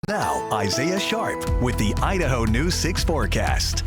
Now, Isaiah Sharp with the Idaho News 6 forecast.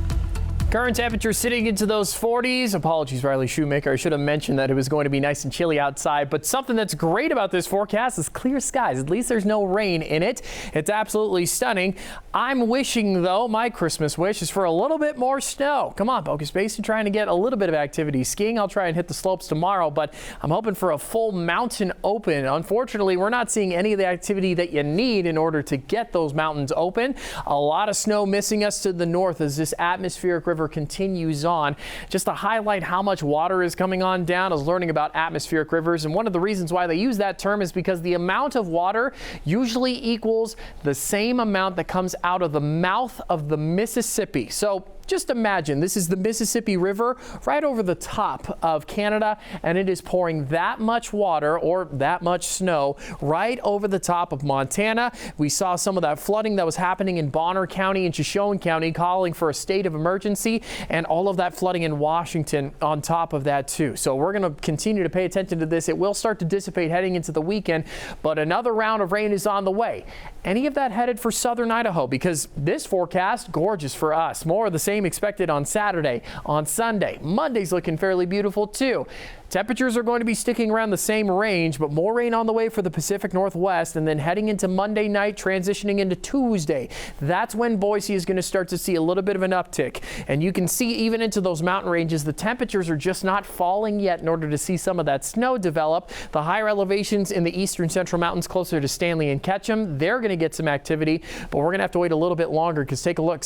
Current temperature sitting into those 40s. Apologies, Riley Shoemaker. I should have mentioned that it was going to be nice and chilly outside. But something that's great about this forecast is clear skies. At least there's no rain in it. It's absolutely stunning. I'm wishing, though, my Christmas wish is for a little bit more snow. Come on, Bogus Basin, trying to get a little bit of activity. Skiing, I'll try and hit the slopes tomorrow, but I'm hoping for a full mountain open. Unfortunately, we're not seeing any of the activity that you need in order to get those mountains open. A lot of snow missing us to the north as this atmospheric river continues on. Just to highlight how much water is coming on down, I was learning about atmospheric rivers, and one of the reasons why they use that term is because the amount of water usually equals the same amount that comes out of the mouth of the Mississippi. So just imagine this is the Mississippi River right over the top of Canada, and it is pouring that much water or that much snow right over the top of Montana. We saw some of that flooding that was happening in Bonner County and Shoshone County, calling for a state of emergency, and all of that flooding in Washington on top of that too. So we're going to continue to pay attention to this. It will start to dissipate heading into the weekend, but another round of rain is on the way. Any of that headed for southern Idaho, because this forecast, gorgeous for us. More of the same expected on Saturday, on Sunday. Monday's looking fairly beautiful too. Temperatures are going to be sticking around the same range, but more rain on the way for the Pacific Northwest, and then heading into Monday night, transitioning into Tuesday. That's when Boise is going to start to see a little bit of an uptick. And you can see even into those mountain ranges, the temperatures are just not falling yet in order to see some of that snow develop. The higher elevations in the eastern central mountains closer to Stanley and Ketchum, they're going to get some activity, but we're going to have to wait a little bit longer because take a look,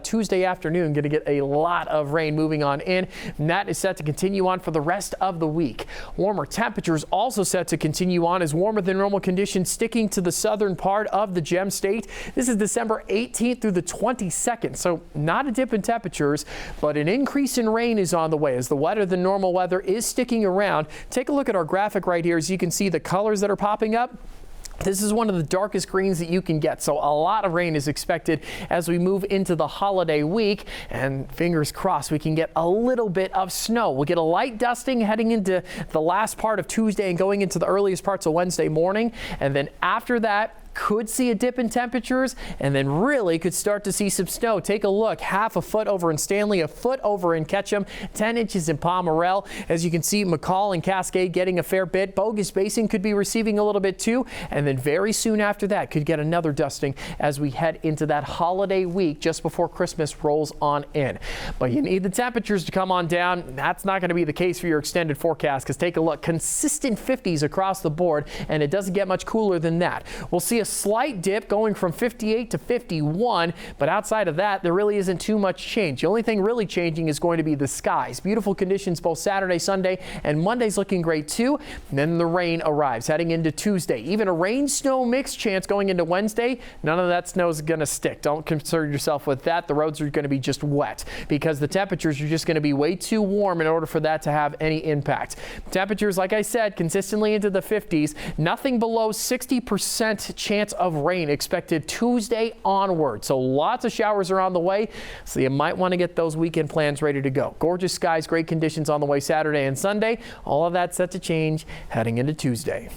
Tuesday afternoon, going to get a lot of rain moving on in, and that is set to continue on for the rest of the week. Warmer temperatures also set to continue on as warmer than normal conditions sticking to the southern part of the Gem State. This is December 18th through the 22nd, so not a dip in temperatures, but an increase in rain is on the way as the wetter than normal weather is sticking around. Take a look at our graphic right here as you can see the colors that are popping up. This is one of the darkest greens that you can get, so a lot of rain is expected as we move into the holiday week, and fingers crossed we can get a little bit of snow. We'll get a light dusting heading into the last part of Tuesday and going into the earliest parts of Wednesday morning, and then after that, could see a dip in temperatures and then really could start to see some snow. Take a look, half a foot over in Stanley, a foot over in Ketchum, 10 inches in Pomerelle. As you can see, McCall and Cascade getting a fair bit. Bogus Basin could be receiving a little bit too, and then very soon after that could get another dusting as we head into that holiday week just before Christmas rolls on in. But you need the temperatures to come on down. That's not going to be the case for your extended forecast because take a look, consistent 50s across the board, and it doesn't get much cooler than that. We'll see a slight dip going from 58 to 51, but outside of that, there really isn't too much change. The only thing really changing is going to be the skies. Beautiful conditions both Saturday, Sunday, and Monday's looking great too. And then the rain arrives heading into Tuesday. Even a rain-snow mix chance going into Wednesday. None of that snow is going to stick. Don't concern yourself with that. The roads are going to be just wet because the temperatures are just going to be way too warm in order for that to have any impact. Temperatures, like I said, consistently into the 50s. Nothing below 60% chance of rain expected Tuesday onward. So lots of showers are on the way, so you might want to get those weekend plans ready to go. Gorgeous skies, great conditions on the way Saturday and Sunday. All of that set to change heading into Tuesday.